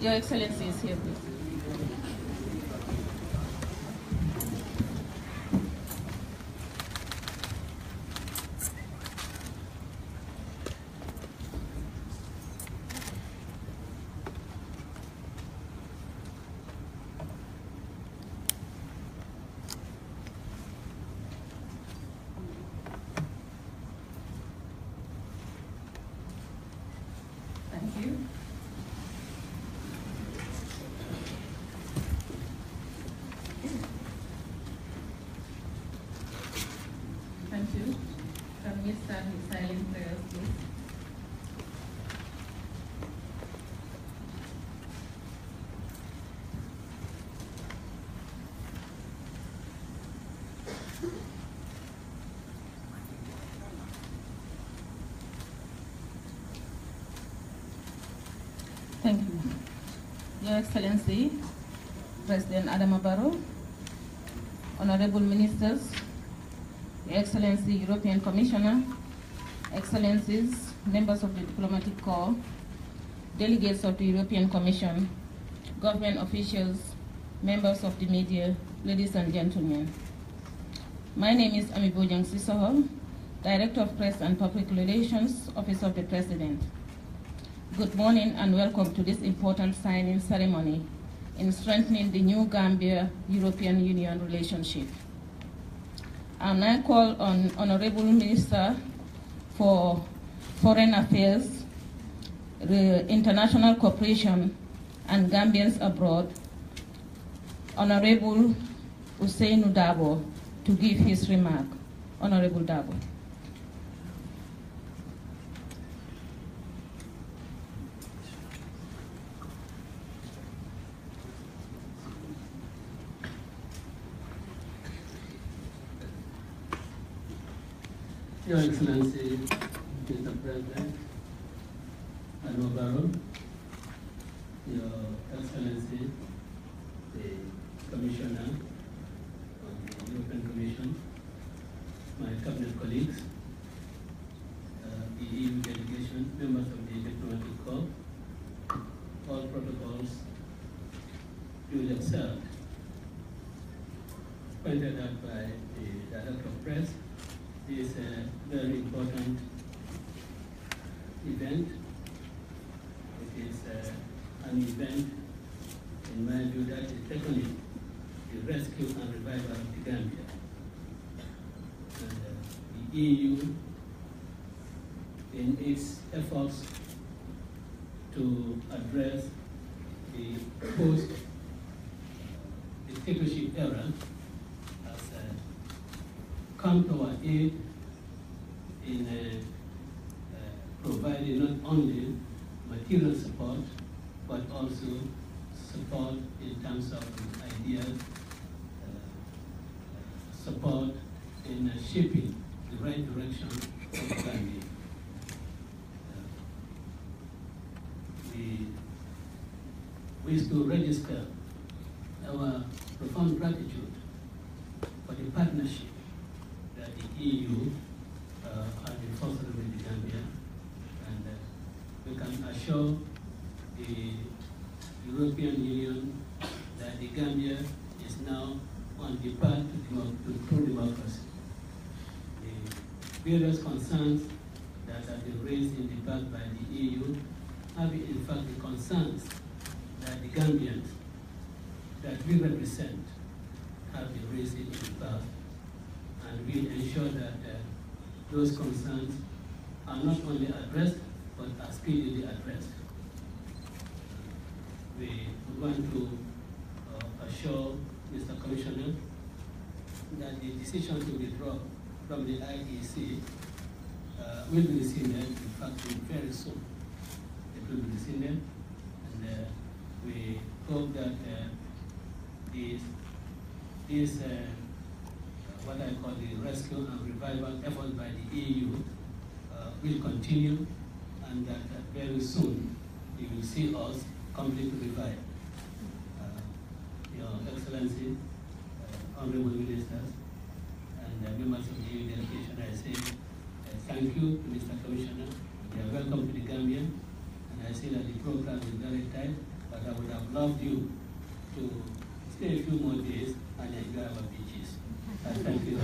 Your Excellency is here, please. you. Thank you. Can we start with silent prayers, please? Thank you. Your Excellency, President Adama Barrow, Honorable Ministers, Your Excellency, European Commissioner, Excellencies, members of the Diplomatic Corps, delegates of the European Commission, government officials, members of the media, ladies and gentlemen. My name is Amibojang Sisoho, Director of Press and Public Relations, Office of the President. Good morning and welcome to this important signing ceremony in strengthening the new Gambia-European Union relationship. I now call on Honorable Minister for Foreign Affairs, International Cooperation and Gambians Abroad, Honorable Usainu Dabo, to give his remark. Honorable Dabo. Your Excellency, Mr. President, Adama Barrow, Your Excellency, the Commissioner of the European Commission, my cabinet colleagues, the EU delegation, members of the Diplomatic Corps, all protocols duly observed. Pointed out by the Director of Press, is a very important event. It is an event, in my view, that is definitely the rescue and revival of the Gambia. And the EU, in its efforts to address the post-dictatorship era, come to our aid in providing not only material support, but also support in terms of ideas, support in shaping the right direction of Gambia. We wish to register our profound gratitude for the partnership that the EU has been fostering with the Gambia, and we can assure the European Union that the Gambia is now on the path to true democracy. The various concerns that have been raised in the past by the EU have been in fact the concerns that the Gambians that we represent have been raising in the past, and we ensure that those concerns are not only addressed, but are speedily addressed. We want to assure Mr. Commissioner that the decision to withdraw from the IEC will be rescinded, in fact, very soon. It will be rescinded, and we hope that this what I call the rescue and revival effort by the EU will continue, and that very soon you will see us completely revived. Your Excellency, Honorable Ministers, and members of the EU delegation, I say thank you to Mr. Commissioner. You are welcome to the Gambia, and I see that the program is very tight, but I would have loved you to stay a few more days and enjoy our beaches. Thank you.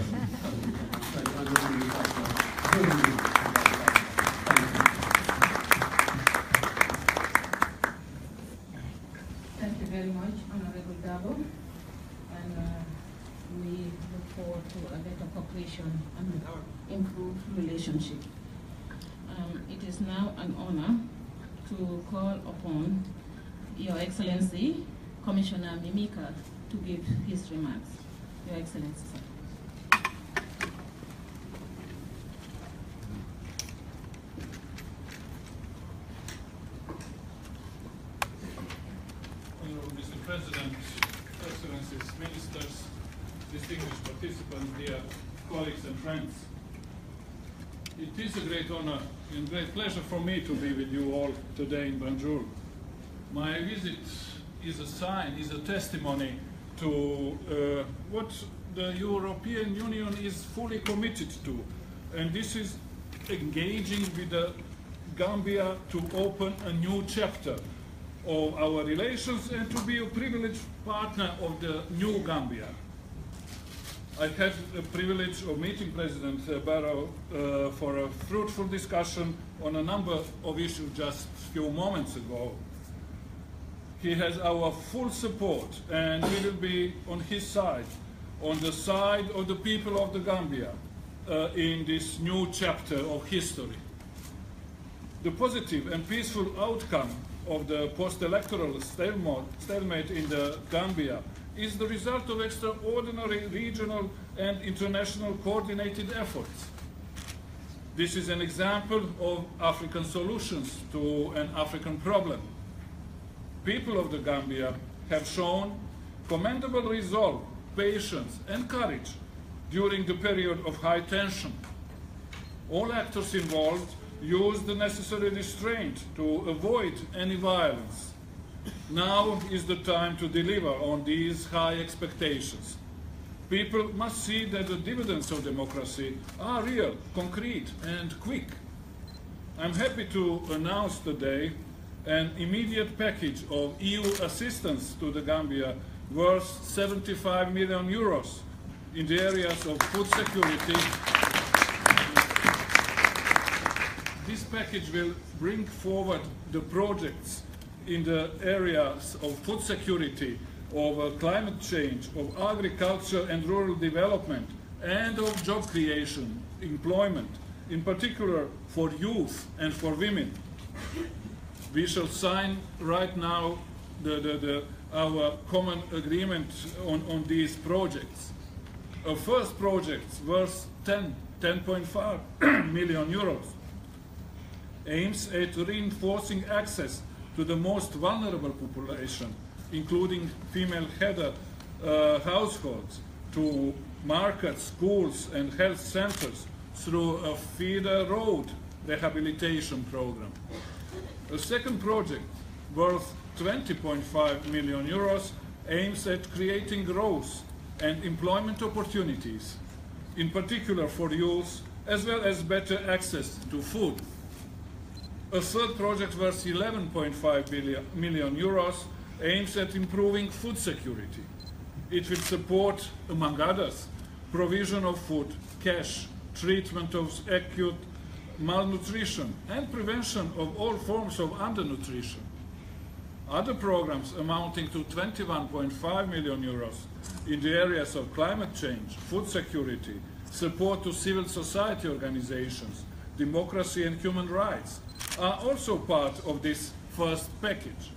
Thank you very much, Honorable Dabo, and we look forward to a better cooperation and improved relationship. It is now an honor to call upon Your Excellency, Commissioner Mimika, to give his remarks. Your Excellency, sir. Mr. President, Excellencies, Ministers, distinguished participants, dear colleagues and friends. It is a great honor and great pleasure for me to be with you all today in Banjul. My visit is a sign, is a testimony to what the European Union is fully committed to. And this is engaging with the Gambia to open a new chapter of our relations and to be a privileged partner of the new Gambia. I had the privilege of meeting President Barrow for a fruitful discussion on a number of issues just a few moments ago. He has our full support and we will be on his side, on the side of the people of the Gambia in this new chapter of history. The positive and peaceful outcome of the post-electoral stalemate in the Gambia is the result of extraordinary regional and international coordinated efforts. This is an example of African solutions to an African problem. People of the Gambia have shown commendable resolve, patience and courage during the period of high tension. All actors involved used the necessary restraint to avoid any violence. Now is the time to deliver on these high expectations. People must see that the dividends of democracy are real, concrete and quick. I'm happy to announce today an immediate package of EU assistance to the Gambia worth 75 million euros in the areas of food security. This package will bring forward the projects in the areas of food security, of climate change, of agriculture and rural development, and of job creation, employment, in particular for youth and for women. We shall sign right now our common agreement on these projects. Our first project, worth 10.5 million euros, aims at reinforcing access to the most vulnerable population, including female-headed households, to markets, schools and health centers through a feeder road rehabilitation program. A second project, worth 20.5 million euros, aims at creating growth and employment opportunities, in particular for youth, as well as better access to food. A third project worth 11.5 million euros aims at improving food security. It will support, among others, provision of food, cash, treatment of acute malnutrition, and prevention of all forms of undernutrition. Other programs amounting to 21.5 million euros in the areas of climate change, food security, support to civil society organizations, democracy and human rights, are also part of this first package.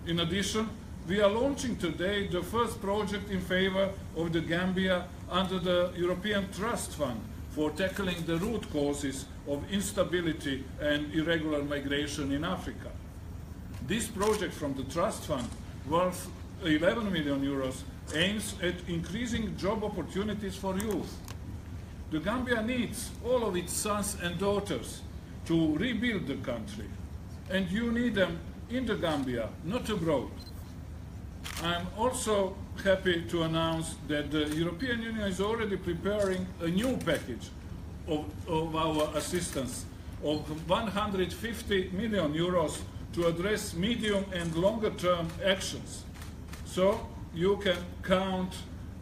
In addition, we are launching today the first project in favor of the Gambia under the European Trust Fund for tackling the root causes of instability and irregular migration in Africa. This project from the Trust Fund, worth 11 million euros, aims at increasing job opportunities for youth. The Gambia needs all of its sons and daughters to rebuild the country, and you need them in the Gambia, not abroad. I'm also happy to announce that the European Union is already preparing a new package of our assistance of 150 million euros to address medium and longer term actions. So you can count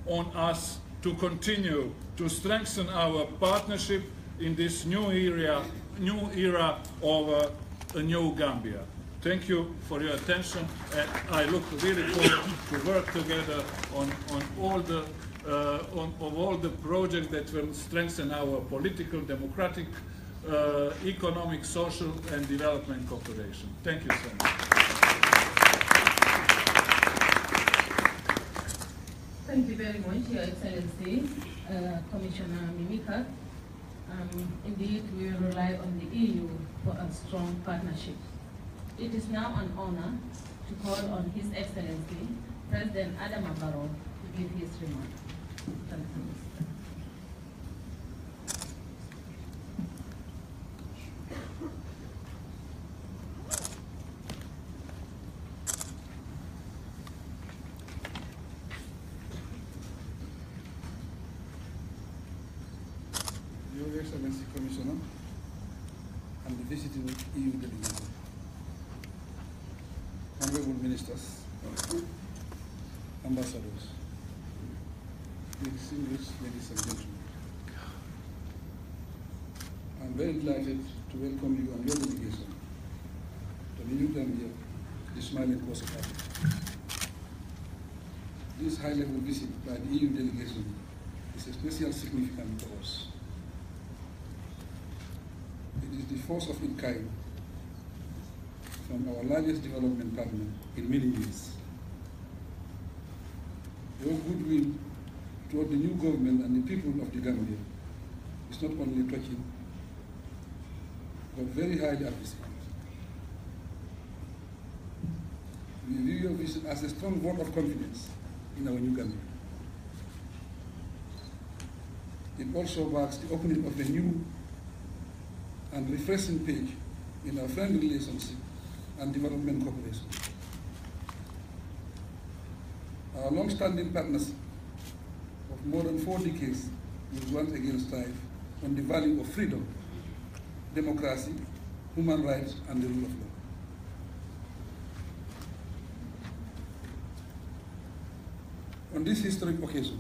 on us to continue to strengthen our partnership in this new era of a new Gambia. Thank you for your attention, and I look really forward to work together on all the projects that will strengthen our political, democratic economic, social and development cooperation. Thank you so much. Thank you very much, Your Excellency, Commissioner Mimika. Indeed, we will rely on the EU for a strong partnership. It is now an honor to call on His Excellency, President Adama Barrow, to give his remarks. Thank you. Your Excellency Commissioner and the visiting EU delegation, honorable ministers, ambassadors, distinguished ladies and gentlemen, I'm very delighted to welcome you and your delegation to the new Gambia, the smiling coast of Africa. This high-level visit by the EU delegation is especially significant to us. It is the first of its kind from our largest development partner in many years. Your goodwill toward the new government and the people of the Gambia is not only touching, but very highly appreciated. We view your visit as a strong vote of confidence in our new Gambia. It also marks the opening of a new and refreshing page in our friendly relationship and development cooperation. Our long-standing partnership of more than 4 decades will once again strive on the value of freedom, democracy, human rights, and the rule of law. On this historic occasion,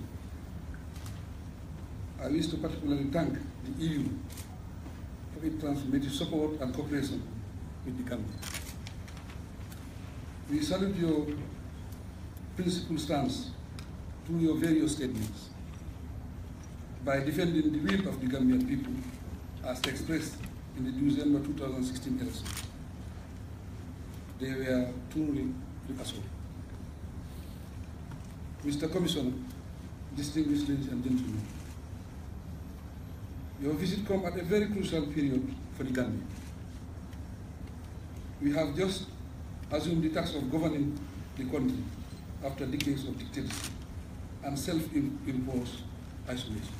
I wish to particularly thank the EU for its transformative support and cooperation with the Gambia. We salute your principled stance through your various statements by defending the will of the Gambian people as expressed in the December 2016 election. They were truly reassuring. Mr. Commissioner, distinguished ladies and gentlemen, your visit comes at a very crucial period for the Gambia. We have just assumed the task of governing the country after decades of dictatorship and self-imposed isolation.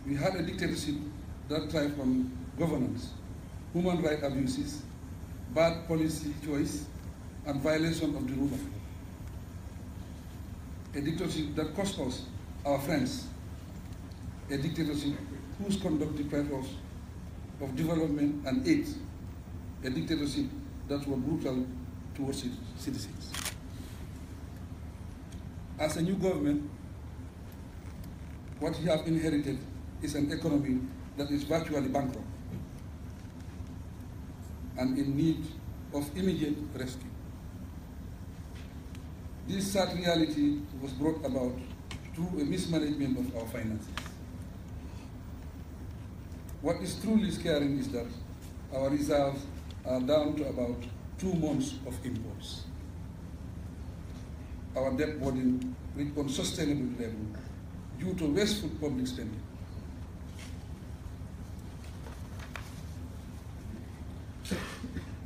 We had a dictatorship that thrived on governance, human rights abuses, bad policy choice, and violation of the rule of law. A dictatorship that cost us our friends, a dictatorship whose conduct deprived us of development and aid, a dictatorship that was brutal towards its citizens. As a new government, what we have inherited is an economy that is virtually bankrupt and in need of immediate rescue. This sad reality was brought about through a mismanagement of our finances. What is truly scaring is that our reserves are down to about 2 months of imports. Our debt burden reached unsustainable level due to wasteful public spending.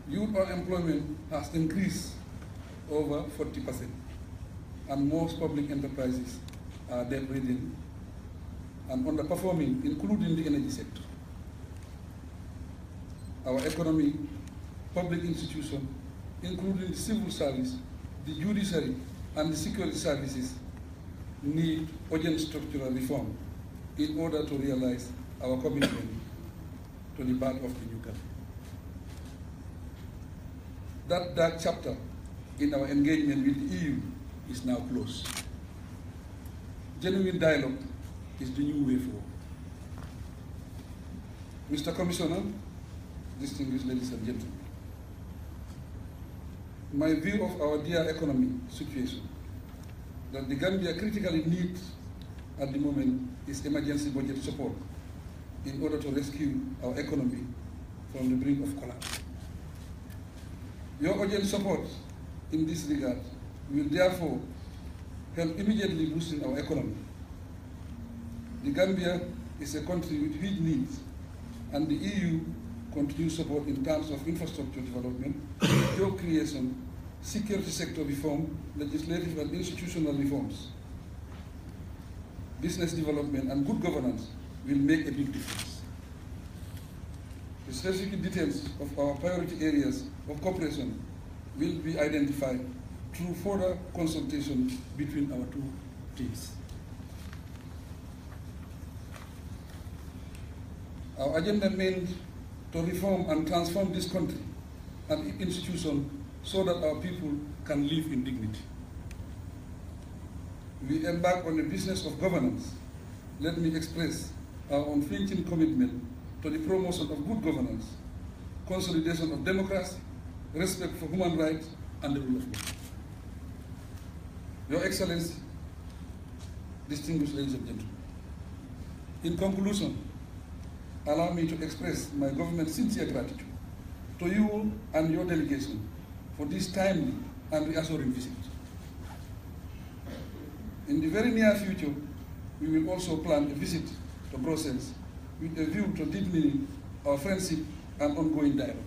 Youth unemployment has increased over 40%, and most public enterprises are debt-ridden and underperforming, including the energy sector. Our economy, public institutions, including the civil service, the judiciary, and the security services, need urgent structural reform in order to realize our commitment to the birth of the new country. That dark chapter in our engagement with the EU is now closed. Genuine dialogue is the new way forward. Mr. Commissioner, distinguished ladies and gentlemen, my view of our dear economic situation that the Gambia critically needs at the moment is emergency budget support in order to rescue our economy from the brink of collapse. Your urgent support in this regard will therefore help immediately boosting our economy. The Gambia is a country with huge needs, and the EU continues support in terms of infrastructure development, job creation, security sector reform, legislative and institutional reforms. Business development and good governance will make a big difference. The specific details of our priority areas of cooperation will be identified through further consultation between our two teams. Our agenda means to reform and transform this country and institution so that our people can live in dignity. We embark on a business of governance. Let me express our unflinching commitment to the promotion of good governance, consolidation of democracy, respect for human rights, and the rule of law. Your Excellency, distinguished ladies and gentlemen, in conclusion, allow me to express my government's sincere gratitude to you and your delegation for this timely and reassuring visit. In the very near future, we will also plan a visit to Brussels with a view to deepening our friendship and ongoing dialogue.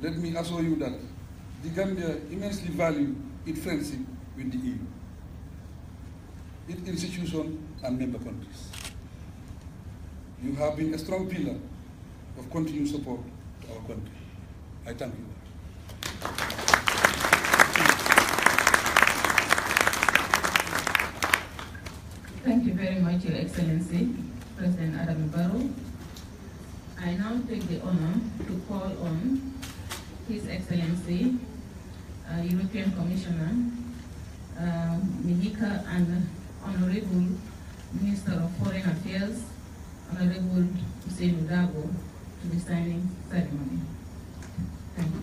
Let me assure you that the Gambia immensely values its friendship with the EU, its institutions and member countries. You have been a strong pillar of continued support to our country. I thank you. Thank you very much, Your Excellency, President Adam Barrow. I now take the honor to call on His Excellency, European Commissioner, Mihika, and Honorable Minister of Foreign Affairs, Honorable Hussein Udabo, to the signing ceremony. Thank you.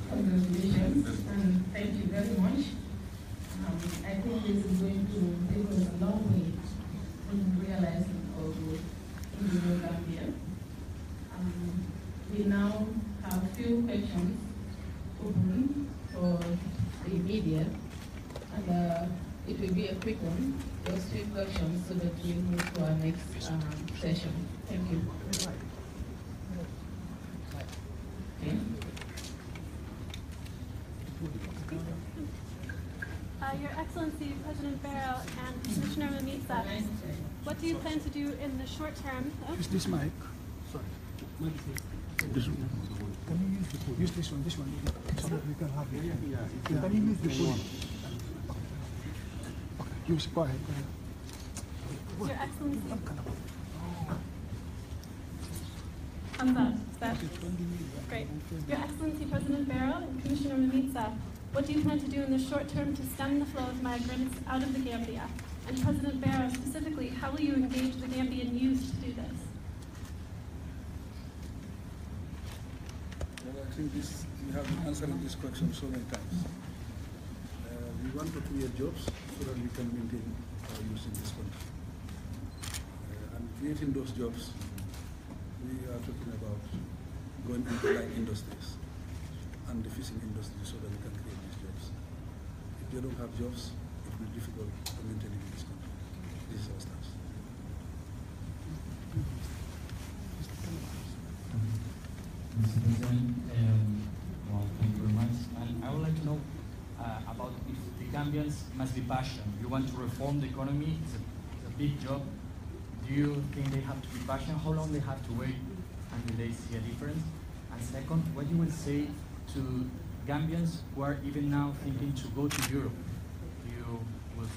Congratulations and thank you very much. I think this is going to take us a long way in realizing our goal in the Gambia. We now have a few questions open for the media, and it will be a quick one, just few questions so that we move to our next session. Thank you. Okay. Your Excellency, President Barrow and Commissioner Mimica, what do you plan to do in the short term? Use this mic. Sorry. This one. Can you use this one, so that we can have it? Yeah. Can you use this one? Okay, use it. Go ahead. Your Excellency. Thumbs up. Is that great? Your Excellency, President Barrow and Commissioner Mimica, what do you plan to do in the short term to stem the flow of migrants out of the Gambia? And President Barrow, specifically, how will you engage the Gambian youth to do this? Well, I think we have answered this question so many times. We want to create jobs so that we can maintain our youth in this country. And creating those jobs, we are talking about going into light industries and the fishing industry so that we can create these jobs. If they don't have jobs, it be difficult to maintain in this country. This is our stance. Mr. President, well, thank you very much. And I would like to know about if the Gambians must be passionate. You want to reform the economy, it's a big job. Do you think they have to be passionate? How long they have to wait until they see a difference? And second, what you will say to Gambians who are even now thinking to go to Europe? You will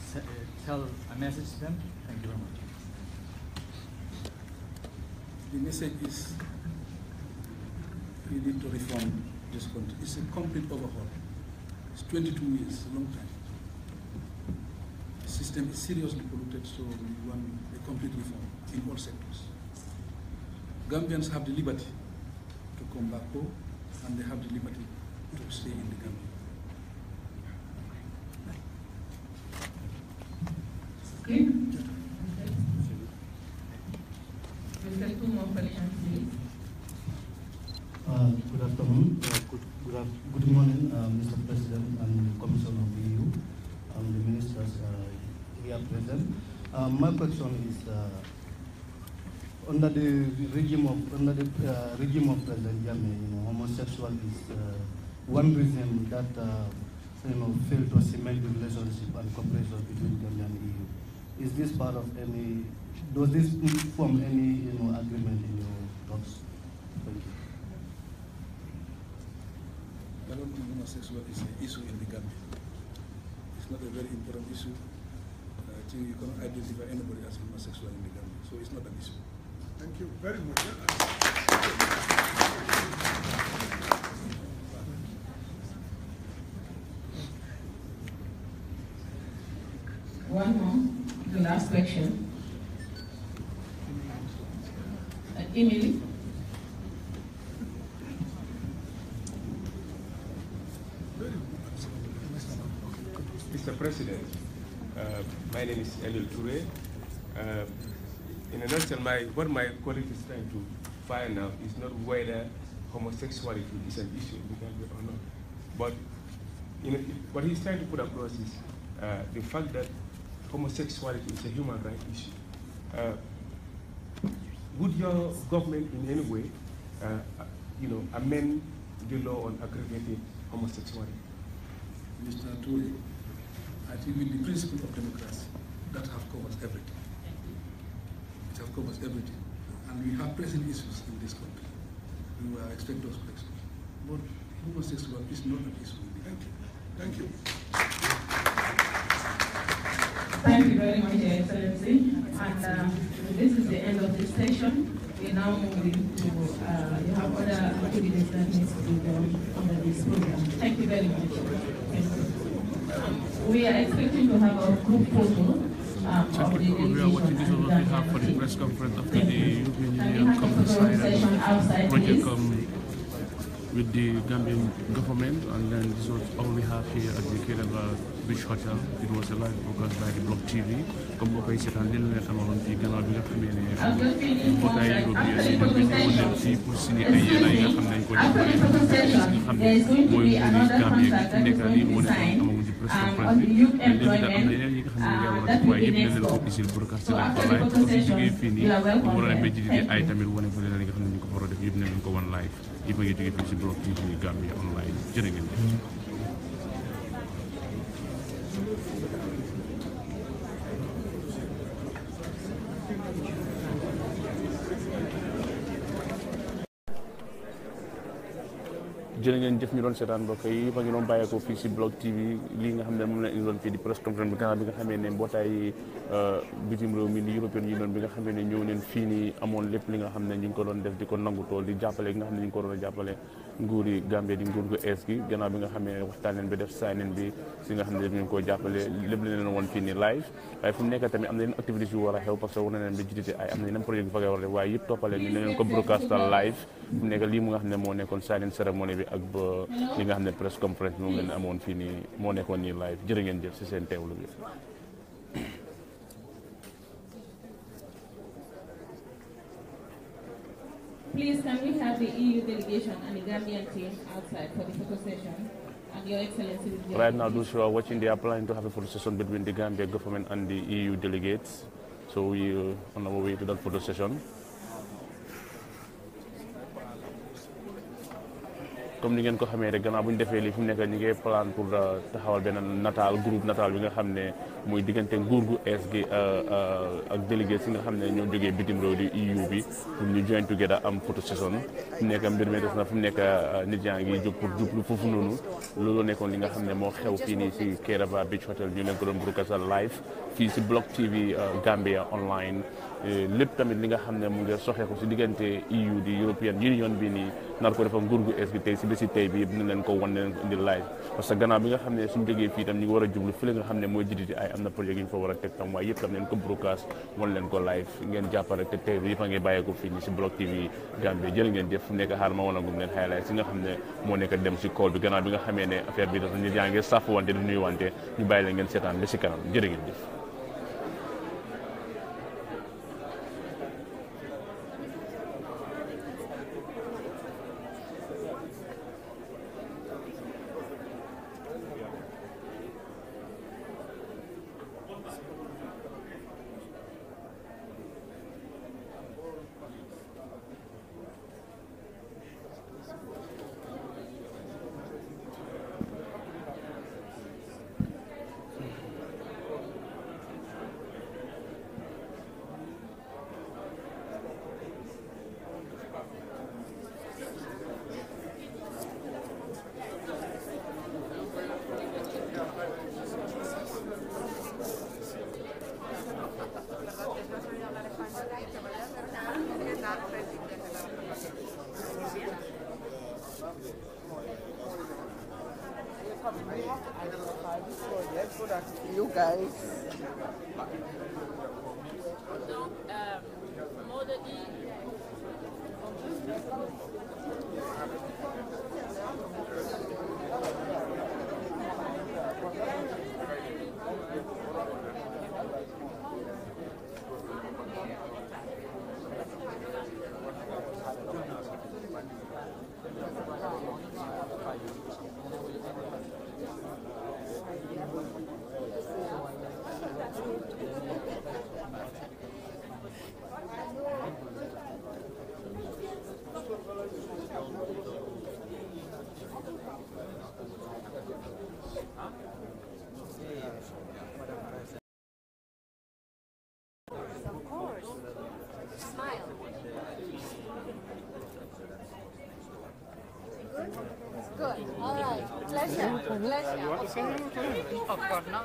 tell a message to them? Thank you very much. The message is we need to reform this country. It's a complete overhaul. It's 22 years, a long time. The system is seriously polluted, so we want a complete reform in all sectors. Gambians have the liberty to come back home, and they have the liberty to stay in the Gambia. Okay. We'll take 2 more questions, please. Good afternoon. Good morning, Mr. President and Commissioner of the EU, the ministers here present. My question is under the regime of President Jammeh, homosexual is one reason that failed to cement the relationship and cooperation between Gambia and EU. Is this part of any? Does this form any agreement in your talks? Thank you. I don't think homosexual is an issue in the Gambia. It's not a very important issue. I think you cannot identify anybody as homosexual in the Gambia, so it's not an issue. Thank you very much. One more, the last question. Emily. Mr. President, my name is Elil Toure. In a nutshell, what my colleague is trying to find out is not whether homosexuality is an issue in the Gambia or not. But what he's trying to put across is the fact that homosexuality is a human rights issue. Would your government in any way, amend the law on aggravated homosexuality? Mr. Toure, I think with the principle of democracy, that have covered everything. It has covered everything. And we have pressing issues in this country. We will expect those questions. But homosexual is not an issue in the country. Thank you. Thank you very much, Your Excellency. And this is the end of this session. We are now moving to, you have other activities that needs to be done under this program. Thank you very much. Thank you. We are expecting to have a group photo of the delegation. This is what we have for the press conference after the European Union conference project with the Gambian government, and then this was all we have here at the Keleva Beach Hotel. It was a live broadcast by the Block TV. Comme boo koy seetaan li leen xamaloon fii gannaaw bi nga xamee ne mbootaay Europe yi dañ ñëwoon leen fii pour signer ay yéen yi nga xam nañ ko jàppale nga xam ne mooy nguuri Gambie bi nekk nii moo nekkoon amaguñ ci press conference bi léegi nag am na yeneen yi nga xam ne nga war a def waaye yëpp dañ leen ko isil broadcast lañ ko live ko fi jógee fii nii ñu war a dem ba jidite ay tamit wane fa leneen yi nga xam ne ñu ko war a def yëpp ne leen ko wan live yëpp a ngi jógee fii si Block TV Gambia online jërë ngeen jëf. jërë ngeen jëf ñu doon seetaan mbokk yi fa ngi doon bàyyeekoo fii si Block TV lii nga xam ne moom la ñu doon fii di press conference bi gannaaw bi nga xamee ne mbootaay bitim réew mi di European Union bi nga xamee ne ñëw neen fii nii amoon lépp li nga xam ne ñu ngi ko doon def di ko nangu tool di jàppale nga xam ne ñu ngi ko doon a jàppale nguuri Gambie di nguur gu ees gi gannaaw bi nga xamee ne waxtaan leen bi def sign bi si nga xam ne ñu ngi ko jàppale lépp la leen woon fii nii live waaye fu mu nekk tamit am na yeneen activités yu war a xew parce que war na leen ba jidite ay am na yeneen projet yu fa war a def waaye yëpp toppale ñu ne leen ko broadcastal live fu mu nekk lii mu nga xam ne moo nekkoon signing ceremony bi ak ba li nga xam ne press conference bi moom leen amoon fii nii moo nekkoon nii live jërë ngeen jëf si seen teewlu bi. Please, can we have the EU delegation and the Gambian team outside for the photo session? And Your Excellency will be Right now, those who are watching, they are planning to have a photo session between the Gambia government and the EU delegates. So we are on our way to that photo session. Comme ni ngeen ko xamee rek gannaaw bu ñu defee lii fi mu nekk ñu ngi plan pour taxawal benn groupe nataal bi nga xam ne muy diggante nguur gu ees gi ak délégué si nga xam ne ñoo jógee bitim réew di EU bi pour ñu join together am photo session fi mu nekk mbir mi des na fi mu nekk nit yaa ngi jóg pour jublu foofu noonu loolu nekkoon li nga xam ne moo xew fii nii si Kairaba Beach Hotel ñu leen ko doon broadcast live fii si Block TV Gambia online lépp tamit li nga xam ne mu ngi soxee ko si diggante EU di European Union bi nii nar ko defa nguur gu ees gi tey si bési tey bi yëpp dina leen ko wan leen ko indi live parce que gannaaw bi nga xam ne suñu jógee fii tam ñu ngi war a jublu fële nga xam ne mooy jiditi ay am na projet yi ñu fa war a teg tam waaye yëpp tam leen ko broadcast wan leen ko live ngeen jàpp rek te tey bi yëpp a ngi bàyyeeko fii nii si Block TV Gambia jël ngeen jëf fu nekk xaar ma wanagum leen highlight si nga xam ne moo nekk dem si call bi gannaaw bi nga xamee ne affaire bi dafa nit yaa ngi sàff wante di nuyu wante ñu bàyyi leen ngeen seetaan ba si kanam jërë ngeen jëf. You guys. Good. All right. Pleasure. Pleasure. You want to say anything? Of course, now.